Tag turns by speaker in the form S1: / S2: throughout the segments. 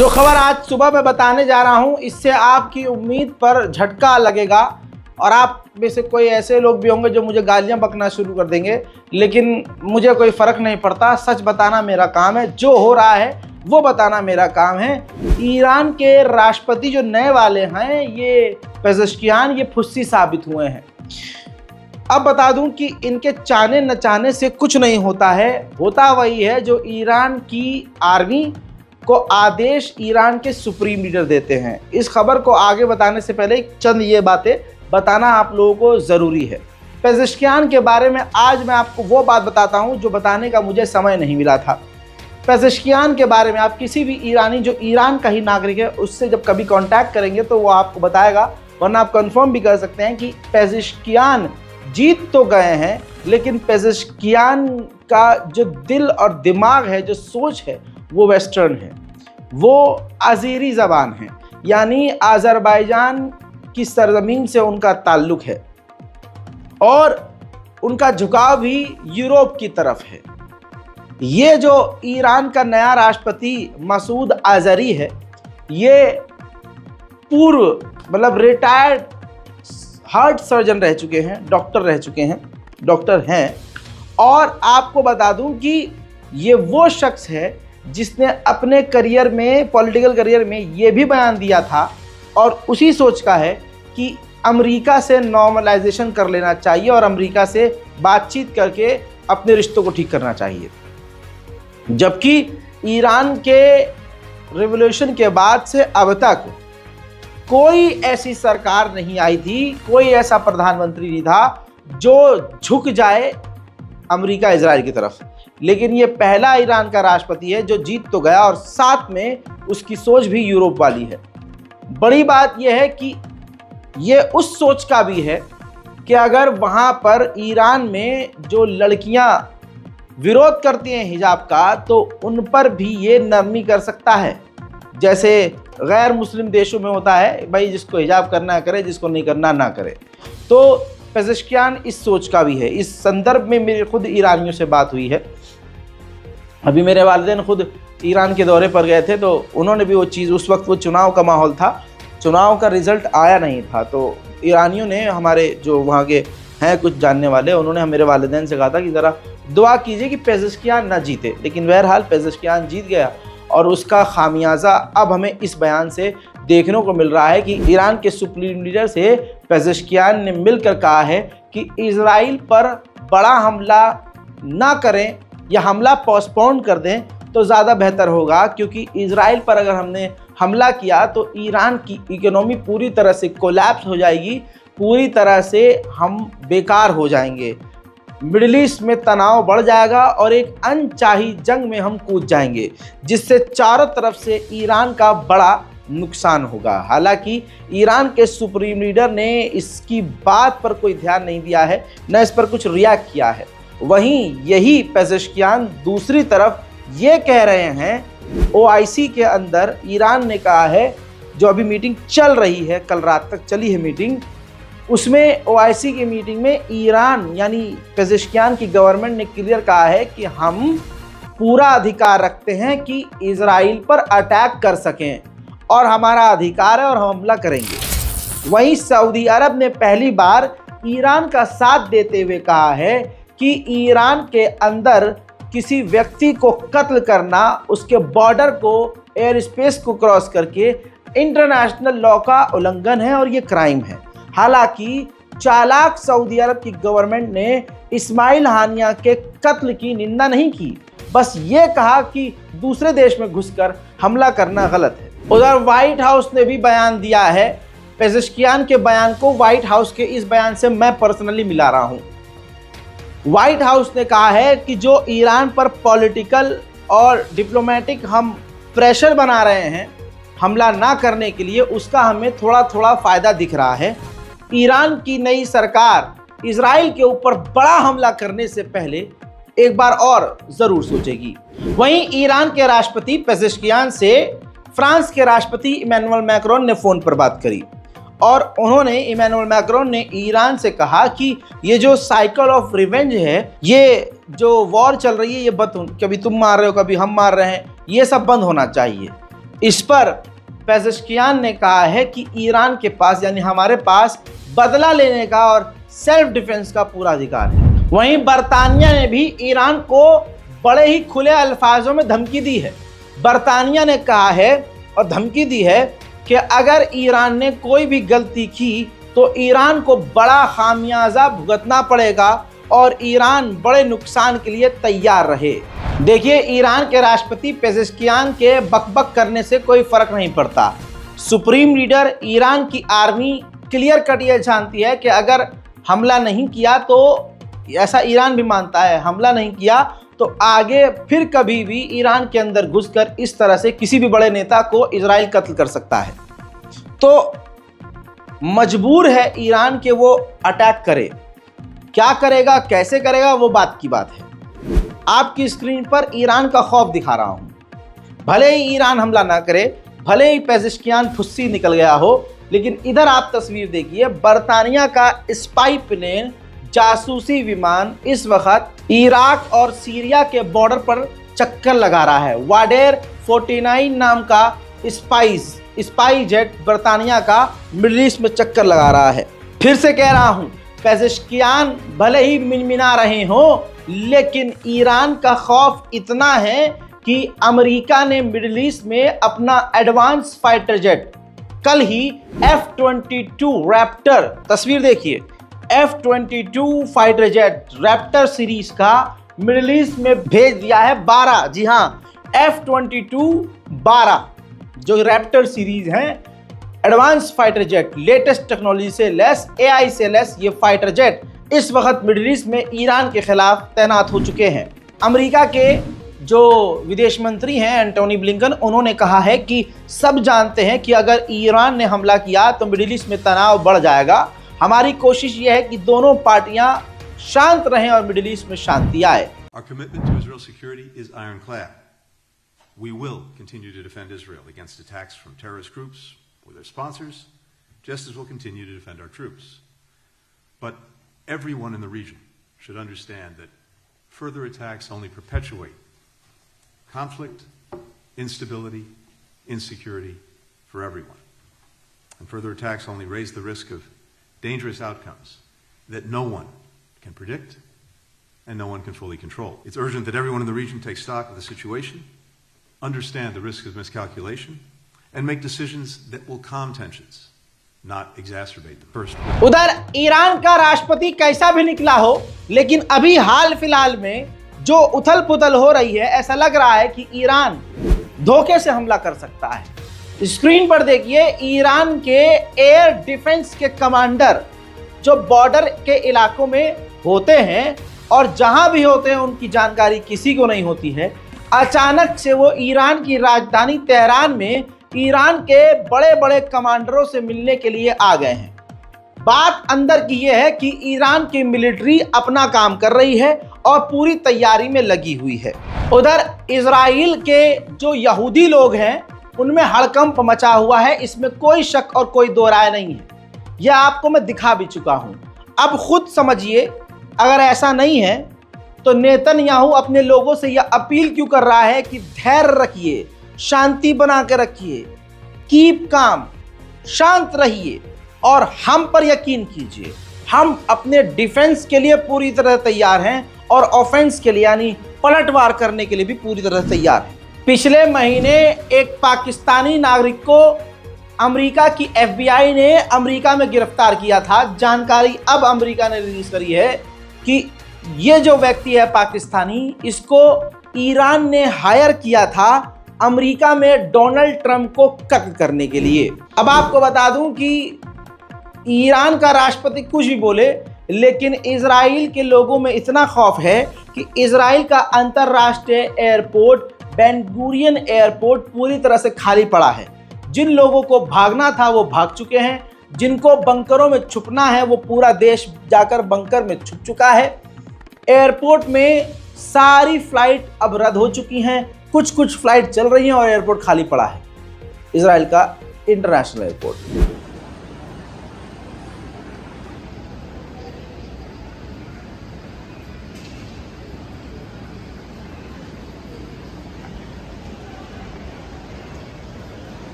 S1: जो खबर आज सुबह मैं बताने जा रहा हूं, इससे आपकी उम्मीद पर झटका लगेगा और आप में से कोई ऐसे लोग भी होंगे जो मुझे गालियां बकना शुरू कर देंगे, लेकिन मुझे कोई फ़र्क नहीं पड़ता। सच बताना मेरा काम है, जो हो रहा है वो बताना मेरा काम है। ईरान के राष्ट्रपति जो नए वाले हैं, ये पेज़ेश्कियान, ये फुस्सी साबित हुए हैं। अब बता दूं कि इनके चाहने न चाहने से कुछ नहीं होता है, होता वही है जो ईरान की आर्मी को आदेश ईरान के सुप्रीम लीडर देते हैं। इस खबर को आगे बताने से पहले चंद ये बातें बताना आप लोगों को ज़रूरी है। पेज़ेश्कियान के बारे में आज मैं आपको वो बात बताता हूं जो बताने का मुझे समय नहीं मिला था। पेज़ेश्कियान के बारे में आप किसी भी ईरानी जो ईरान का ही नागरिक है उससे जब कभी कांटेक्ट करेंगे तो वो आपको बताएगा, वरना आप कंफर्म भी कर सकते हैं कि पेज़ेश्कियान जीत तो गए हैं, लेकिन पेज़ेश्कियान का जो दिल और दिमाग है, जो सोच है, वो वेस्टर्न है, वो अज़ेरी ज़बान है, यानी अज़रबैजान की सरज़मीन से उनका ताल्लुक़ है और उनका झुकाव भी यूरोप की तरफ है। ये जो ईरान का नया राष्ट्रपति मसूद अज़हरी है, ये पूर्व मतलब रिटायर्ड हार्ट सर्जन रह चुके हैं, डॉक्टर हैं। और आपको बता दूं कि ये वो शख्स है जिसने अपने करियर में, पॉलिटिकल करियर में ये भी बयान दिया था और उसी सोच का है कि अमेरिका से नॉर्मलाइजेशन कर लेना चाहिए और अमेरिका से बातचीत करके अपने रिश्तों को ठीक करना चाहिए। जबकि ईरान के रिवॉल्यूशन के बाद से अब तक कोई ऐसी सरकार नहीं आई थी, कोई ऐसा प्रधानमंत्री नहीं था जो झुक जाए अमेरिका इजराइल की तरफ। लेकिन ये पहला ईरान का राष्ट्रपति है जो जीत तो गया और साथ में उसकी सोच भी यूरोप वाली है। बड़ी बात यह है कि ये उस सोच का भी है कि अगर वहाँ पर ईरान में जो लड़कियाँ विरोध करती हैं हिजाब का, तो उन पर भी ये नरमी कर सकता है, जैसे गैर मुस्लिम देशों में होता है, भाई जिसको हिजाब करना करे, जिसको नहीं करना ना करे। तो पेज़ेश्कियान इस सोच का भी है। इस संदर्भ में मेरी खुद ईरानियों से बात हुई है। अभी मेरे वालिदैन खुद ईरान के दौरे पर गए थे, तो उन्होंने भी वो चीज़, उस वक्त वो चुनाव का माहौल था, चुनाव का रिज़ल्ट आया नहीं था, तो ईरानियों ने, हमारे जो वहाँ के हैं कुछ जानने वाले, उन्होंने मेरे वालिदैन से कहा था कि ज़रा दुआ कीजिए कि पेज़ेश्कियान ना जीते। लेकिन बहरहाल पेज़ेश्कियान जीत गया और उसका खामियाजा अब हमें इस बयान से देखने को मिल रहा है कि ईरान के सुप्रीम लीडर से पेज़ेश्कियान ने मिलकर कहा है कि इजराइल पर बड़ा हमला ना करें या हमला पोस्टपोन कर दें तो ज़्यादा बेहतर होगा, क्योंकि इजराइल पर अगर हमने हमला किया तो ईरान की इकोनॉमी पूरी तरह से कोलैप्स हो जाएगी, पूरी तरह से हम बेकार हो जाएंगे, मिडिल ईस्ट में तनाव बढ़ जाएगा और एक अनचाही जंग में हम कूद जाएंगे, जिससे चारों तरफ से ईरान का बड़ा नुकसान होगा। हालांकि ईरान के सुप्रीम लीडर ने इसकी बात पर कोई ध्यान नहीं दिया है, न इस पर कुछ रिएक्ट किया है। वहीं यही पेज़ेश्कियान दूसरी तरफ ये कह रहे हैं, ओआईसी के अंदर ईरान ने कहा है, जो अभी मीटिंग चल रही है, कल रात तक चली है मीटिंग, उसमें ओआईसी की मीटिंग में ईरान यानी पेज़ेश्कियान की गवर्नमेंट ने क्लियर कहा है कि हम पूरा अधिकार रखते हैं कि इजराइल पर अटैक कर सकें और हमारा अधिकार है और हम हमला करेंगे। वहीं सऊदी अरब ने पहली बार ईरान का साथ देते हुए कहा है कि ईरान के अंदर किसी व्यक्ति को कत्ल करना, उसके बॉर्डर को, एयर स्पेस को क्रॉस करके इंटरनेशनल लॉ का उल्लंघन है और ये क्राइम है। हालांकि चालाक सऊदी अरब की गवर्नमेंट ने इस्माइल हानिया के कत्ल की निंदा नहीं की, बस ये कहा कि दूसरे देश में घुसकर हमला करना गलत है। उधर व्हाइट हाउस ने भी बयान दिया है। पेज़ेश्कियान के बयान को व्हाइट हाउस के इस बयान से मैं पर्सनली मिला रहा हूँ। व्हाइट हाउस ने कहा है कि जो ईरान पर पॉलिटिकल और डिप्लोमेटिक हम प्रेशर बना रहे हैं हमला ना करने के लिए, उसका हमें थोड़ा थोड़ा फ़ायदा दिख रहा है। ईरान की नई सरकार इजराइल के ऊपर बड़ा हमला करने से पहले एक बार और ज़रूर सोचेगी। वहीं ईरान के राष्ट्रपति पेज़ेश्कियान से फ्रांस के राष्ट्रपति इमैनुअल मैक्रोन ने फ़ोन पर बात करी और इमैनुअल मैक्रोन ने ईरान से कहा कि ये जो साइकिल ऑफ रिवेंज है, ये जो वॉर चल रही है, ये कभी तुम मार रहे हो, कभी हम मार रहे हैं, ये सब बंद होना चाहिए। इस पर पेजेश्कियान ने कहा है कि ईरान के पास यानी हमारे पास बदला लेने का और सेल्फ डिफेंस का पूरा अधिकार है। वहीं बरतानिया ने भी ईरान को बड़े ही खुले अल्फाजों में धमकी दी है। बरतानिया ने कहा है और धमकी दी है कि अगर ईरान ने कोई भी गलती की तो ईरान को बड़ा खामियाजा भुगतना पड़ेगा और ईरान बड़े नुकसान के लिए तैयार रहे। देखिए, ईरान के राष्ट्रपति पेजेश्कियान के बकबक करने से कोई फर्क नहीं पड़ता। सुप्रीम लीडर ईरान की आर्मी क्लियर कट ये जानती है कि अगर हमला नहीं किया तो, ऐसा ईरान भी मानता है, हमला नहीं किया तो आगे फिर कभी भी ईरान के अंदर घुसकर इस तरह से किसी भी बड़े नेता को इजराइल कत्ल कर सकता है। तो मजबूर है ईरान के वो अटैक करे। क्या करेगा, कैसे करेगा, वो बात की बात है। आपकी स्क्रीन पर ईरान का खौफ दिखा रहा हूं। भले ही ईरान हमला ना करे, भले ही पेजेश्कियान फुस्सी निकल गया हो, लेकिन इधर आप तस्वीर देखिए, बरतानिया का स्पाई प्लेन, जासूसी विमान इस वक्त इराक और सीरिया के बॉर्डर पर चक्कर लगा रहा है। वाडेर 49 नाम का स्पाई जेट बरतानिया का मिडिल ईस्ट में चक्कर लगा रहा है। फिर से कह रहा हूं, पेजेश्कियान भले ही मिनमिना रहे हों, लेकिन ईरान का खौफ इतना है कि अमेरिका ने मिडिल ईस्ट में अपना एडवांस फाइटर जेट कल ही F-22 रैप्टर, तस्वीर देखिए, F-22 fighter jet Raptor series का मिडिल ईस्ट में भेज दिया है 12, जी हाँ, F-22 12 जो रैप्टर सीरीज हैं, advance fighter jet, latest technology से लेस, AI से लेस ये फाइटर जेट इस वक्त मिडिल ईस्ट में ईरान के खिलाफ तैनात हो चुके हैं। अमेरिका के जो विदेश मंत्री हैं एंटोनी ब्लिंकन, उन्होंने कहा है कि सब जानते हैं कि अगर ईरान ने हमला किया तो मिडिल ईस्ट में तनाव बढ़ जाएगा। हमारी कोशिश यह है कि दोनों पार्टियां शांत रहें और मिडिल ईस्ट में शांति आए।
S2: Our commitment to Israel's security is ironclad. We will continue to defend Israel against attacks from terrorist groups or their sponsors, just as we'll continue to defend our troops. But everyone in the region should understand that further attacks only perpetuate conflict, instability, insecurity for everyone. And further attacks only raise the risk of dangerous outcomes that no one can predict and no one can fully control. It's urgent that everyone in the region take stock of the situation, understand the risk of miscalculation, and make decisions that will calm tensions, not exacerbate them. First,
S1: उधर Iran का राष्ट्रपति कैसा भी निकला हो, लेकिन अभी हाल फिलहाल में जो उथल पुथल हो रही है, ऐसा लग रहा है कि ईरान धोखे से हमला कर सकता है। स्क्रीन पर देखिए, ईरान के एयर डिफेंस के कमांडर जो बॉर्डर के इलाकों में होते हैं और जहां भी होते हैं उनकी जानकारी किसी को नहीं होती है, अचानक से वो ईरान की राजधानी तेहरान में ईरान के बड़े बड़े कमांडरों से मिलने के लिए आ गए हैं। बात अंदर की ये है कि ईरान की मिलिट्री अपना काम कर रही है और पूरी तैयारी में लगी हुई है। उधर इजराइल के जो यहूदी लोग हैं उनमें हड़कंप मचा हुआ है, इसमें कोई शक और कोई दो राय नहीं है। यह आपको मैं दिखा भी चुका हूं। अब खुद समझिए, अगर ऐसा नहीं है तो नेतन्याहू अपने लोगों से यह अपील क्यों कर रहा है कि धैर्य रखिए, शांति बना के रखिए, कीप काम, शांत रहिए और हम पर यकीन कीजिए। हम अपने डिफेंस के लिए पूरी तरह तैयार हैं और ऑफेंस के लिए यानी पलटवार करने के लिए भी पूरी तरह तैयार हैं। पिछले महीने एक पाकिस्तानी नागरिक को अमेरिका की FBI ने अमेरिका में गिरफ्तार किया था। जानकारी अब अमेरिका ने रिलीज करी है कि ये जो व्यक्ति है पाकिस्तानी, इसको ईरान ने हायर किया था अमेरिका में डोनाल्ड ट्रंप को कत्ल करने के लिए। अब आपको बता दूं कि ईरान का राष्ट्रपति कुछ भी बोले, लेकिन इजराइल के लोगों में इतना खौफ है कि इजराइल का अंतर्राष्ट्रीय एयरपोर्ट बेन गुरियन एयरपोर्ट पूरी तरह से खाली पड़ा है। जिन लोगों को भागना था वो भाग चुके हैं, जिनको बंकरों में छुपना है वो पूरा देश जाकर बंकर में छुप चुका है। एयरपोर्ट में सारी फ्लाइट अब रद्द हो चुकी हैं, कुछ कुछ फ्लाइट चल रही हैं और एयरपोर्ट खाली पड़ा है, इजराइल का इंटरनेशनल एयरपोर्ट।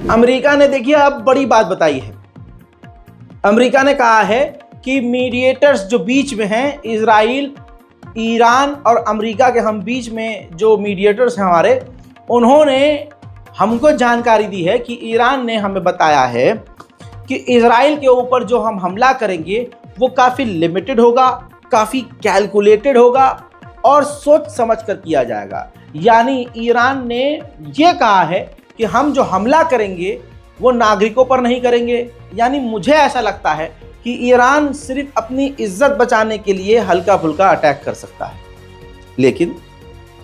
S1: अमेरिका ने देखिए अब बड़ी बात बताई है। अमेरिका ने कहा है कि मीडिएटर्स जो बीच में हैं, इजराइल, ईरान और अमेरिका के हम बीच में जो मीडिएटर्स हैं हमारे, उन्होंने हमको जानकारी दी है कि ईरान ने हमें बताया है कि इजराइल के ऊपर जो हम हमला करेंगे वो काफ़ी लिमिटेड होगा, काफ़ी कैलकुलेटेड होगा और सोच समझ कर किया जाएगा। यानी ईरान ने ये कहा है कि हम जो हमला करेंगे वो नागरिकों पर नहीं करेंगे। यानी मुझे ऐसा लगता है कि ईरान सिर्फ अपनी इज्जत बचाने के लिए हल्का फुल्का अटैक कर सकता है, लेकिन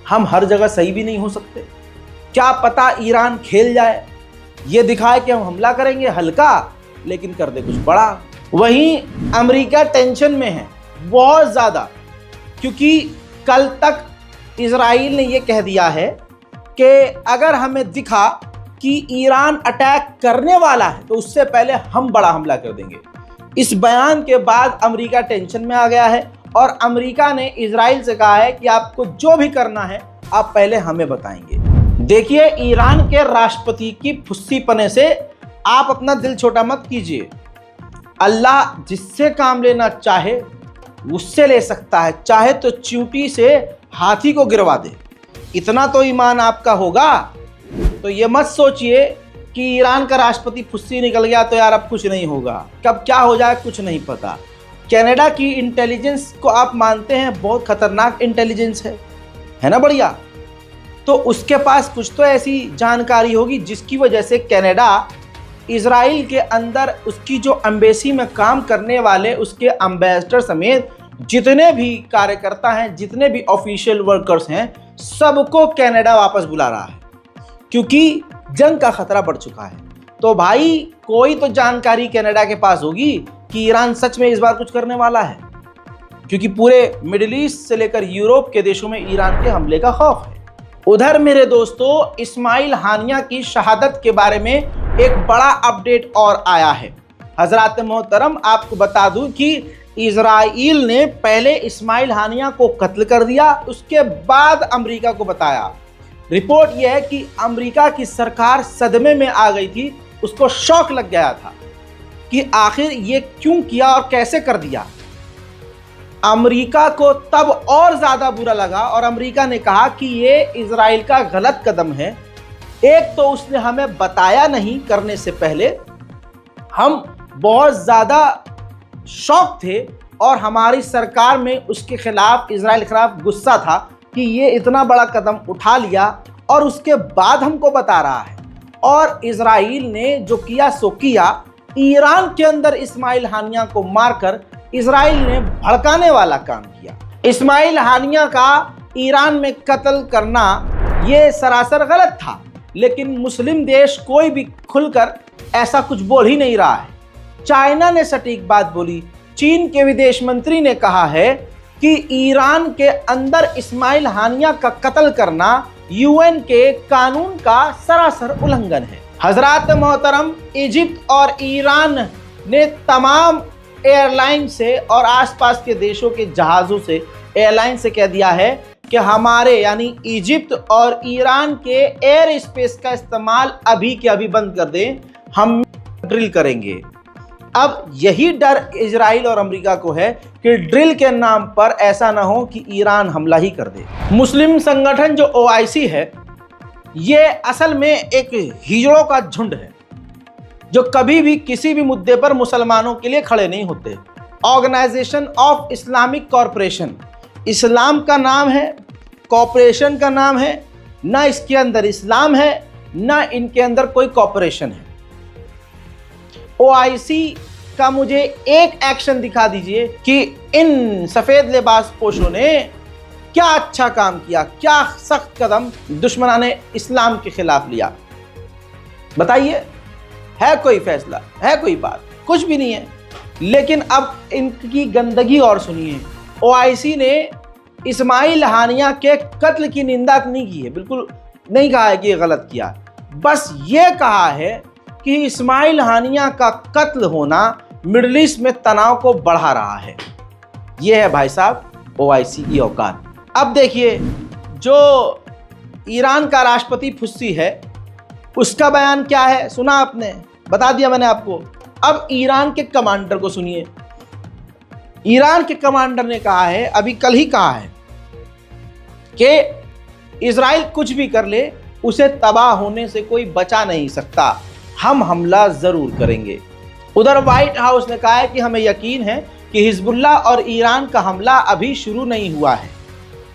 S1: हम हर जगह सही भी नहीं हो सकते। क्या पता ईरान खेल जाए, ये दिखाए कि हम हमला करेंगे हल्का लेकिन कर दे कुछ बड़ा। वहीं अमेरिका टेंशन में है बहुत ज़्यादा, क्योंकि कल तक इजराइल ने ये कह दिया है कि अगर हमें दिखा कि ईरान अटैक करने वाला है तो उससे पहले हम बड़ा हमला कर देंगे। इस बयान के बाद अमेरिका टेंशन में आ गया है और अमेरिका ने इजराइल से कहा है कि आपको जो भी करना है आप पहले हमें बताएंगे। देखिए, ईरान के राष्ट्रपति की फुस्सीपने से आप अपना दिल छोटा मत कीजिए। अल्लाह जिससे काम लेना चाहे उससे ले सकता है, चाहे तो चींटी से हाथी को गिरवा दे। इतना तो ईमान आपका होगा। तो ये मत सोचिए कि ईरान का राष्ट्रपति फुस्सी निकल गया तो यार अब कुछ नहीं होगा, कब क्या हो जाए कुछ नहीं पता। कनाडा की इंटेलिजेंस को आप मानते हैं बहुत खतरनाक इंटेलिजेंस है ना, बढ़िया। तो उसके पास कुछ तो ऐसी जानकारी होगी जिसकी वजह से कनाडा इजराइल के अंदर उसकी जो एम्बेसी में काम करने वाले उसके एम्बेसडर समेत जितने भी कार्यकर्ता हैं, जितने भी ऑफिशियल वर्कर्स हैं, सबको कनाडा वापस बुला रहा है, क्योंकि जंग का खतरा बढ़ चुका है। तो भाई कोई तो जानकारी कनाडा के पास होगी कि ईरान सच में इस बार कुछ करने वाला है, क्योंकि पूरे मिडिल ईस्ट से लेकर यूरोप के देशों में ईरान के हमले का खौफ है। उधर मेरे दोस्तों, इस्माइल हानिया की शहादत के बारे में एक बड़ा अपडेट और आया है। हजरात मोहतरम, आपको बता दूं कि इजराइल ने पहले इस्माइल हानिया को कत्ल कर दिया, उसके बाद अमेरिका को बताया। रिपोर्ट यह है कि अमेरिका की सरकार सदमे में आ गई थी, उसको शौक लग गया था कि आखिर ये क्यों किया और कैसे कर दिया। अमेरिका को तब और ज़्यादा बुरा लगा और अमेरिका ने कहा कि ये इजराइल का गलत कदम है। एक तो उसने हमें बताया नहीं करने से पहले, हम बहुत ज़्यादा शौक थे और हमारी सरकार में उसके खिलाफ, इजराइल के खिलाफ गुस्सा था कि ये इतना बड़ा कदम उठा लिया और उसके बाद हमको बता रहा है। और इजराइल ने जो किया सो किया। ईरान के अंदर इस्माइल हानिया को मारकर इजराइल ने भड़काने वाला काम किया। इस्माइल हानिया का ईरान में कत्ल करना ये सरासर गलत था, लेकिन मुस्लिम देश कोई भी खुलकर ऐसा कुछ बोल ही नहीं रहा है। चाइना ने सटीक बात बोली। चीन के विदेश मंत्री ने कहा है कि ईरान के अंदर इस्माइल हानिया का कत्ल करना यूएन के कानून का सरासर उल्लंघन है। हजरात मोहतरम, इजिप्ट और ईरान ने तमाम एयरलाइन से और आसपास के देशों के जहाज़ों से, एयरलाइन से कह दिया है कि हमारे यानी इजिप्ट और ईरान के एयर स्पेस का इस्तेमाल अभी के अभी बंद कर दें, हम ड्रिल करेंगे। अब यही डर इजराइल और अमेरिका को है कि ड्रिल के नाम पर ऐसा ना हो कि ईरान हमला ही कर दे। मुस्लिम संगठन जो OIC है, ये असल में एक हिजड़ों का झुंड है जो कभी भी किसी भी मुद्दे पर मुसलमानों के लिए खड़े नहीं होते। ऑर्गेनाइजेशन ऑफ इस्लामिक कॉरपोरेशन, इस्लाम का नाम है, कॉरपोरेशन का नाम है, ना इसके अंदर इस्लाम है ना इनके अंदर कोई कॉरपोरेशन है। OIC का मुझे एक एक्शन दिखा दीजिए कि इन सफ़ेद लिबास पोशों ने क्या अच्छा काम किया, क्या सख्त कदम दुश्मनाने इस्लाम के खिलाफ लिया। बताइए, है कोई फैसला, है कोई बात? कुछ भी नहीं है। लेकिन अब इनकी गंदगी और सुनिए। OIC ने इस्माइल हानिया के कत्ल की निंदा नहीं की है, बिल्कुल नहीं कहा है कि ये गलत किया। बस ये कहा है कि इस्माइल हानिया का कत्ल होना मिडिल ईस्ट में तनाव को बढ़ा रहा है। ये है भाई साहब OIC की औकात। अब देखिए, जो ईरान का राष्ट्रपति फुस्सी है, उसका बयान क्या है सुना आपने, बता दिया मैंने आपको। अब ईरान के कमांडर को सुनिए। ईरान के कमांडर ने कहा है, अभी कल ही कहा है कि इजराइल कुछ भी कर ले उसे तबाह होने से कोई बचा नहीं सकता, हम हमला जरूर करेंगे। उधर व्हाइट हाउस ने कहा है कि हमें यकीन है कि हिजबुल्लाह और ईरान का हमला अभी शुरू नहीं हुआ है,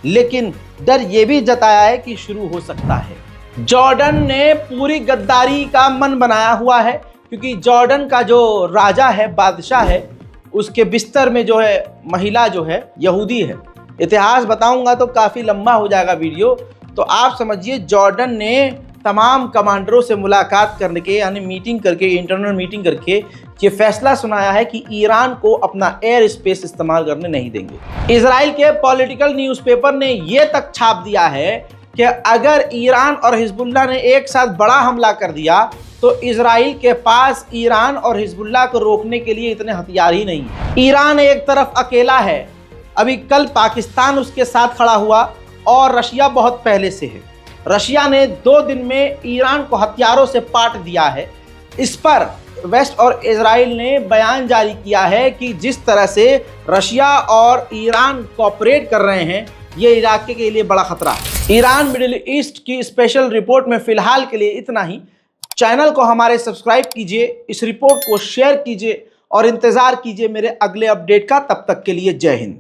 S1: लेकिन डर यह भी जताया है कि शुरू हो सकता है। जॉर्डन ने पूरी गद्दारी का मन बनाया हुआ है, क्योंकि जॉर्डन का जो राजा है, बादशाह है, उसके बिस्तर में जो है महिला जो है यहूदी है। इतिहास बताऊंगा तो काफ़ी लंबा हो जाएगा वीडियो, तो आप समझिए जॉर्डन ने तमाम कमांडरों से मुलाकात करने के, यानी मीटिंग करके, इंटरनल मीटिंग करके ये फैसला सुनाया है कि ईरान को अपना एयर स्पेस इस्तेमाल करने नहीं देंगे। इजराइल के पॉलिटिकल न्यूज़पेपर ने ये तक छाप दिया है कि अगर ईरान और हिजबुल्लाह ने एक साथ बड़ा हमला कर दिया तो इजराइल के पास ईरान और हिजबुल्लाह को रोकने के लिए इतने हथियार ही नहीं है। ईरान एक तरफ अकेला है, अभी कल पाकिस्तान उसके साथ खड़ा हुआ, और रशिया बहुत पहले से है। रशिया ने 2 दिन में ईरान को हथियारों से पाट दिया है। इस पर वेस्ट और इजराइल ने बयान जारी किया है कि जिस तरह से रशिया और ईरान कोऑपरेट कर रहे हैं, ये इलाके के लिए बड़ा खतरा है। ईरान मिडिल ईस्ट की स्पेशल रिपोर्ट में फिलहाल के लिए इतना ही। चैनल को हमारे सब्सक्राइब कीजिए, इस रिपोर्ट को शेयर कीजिए और इंतजार कीजिए मेरे अगले अपडेट का। तब तक के लिए जय हिंद।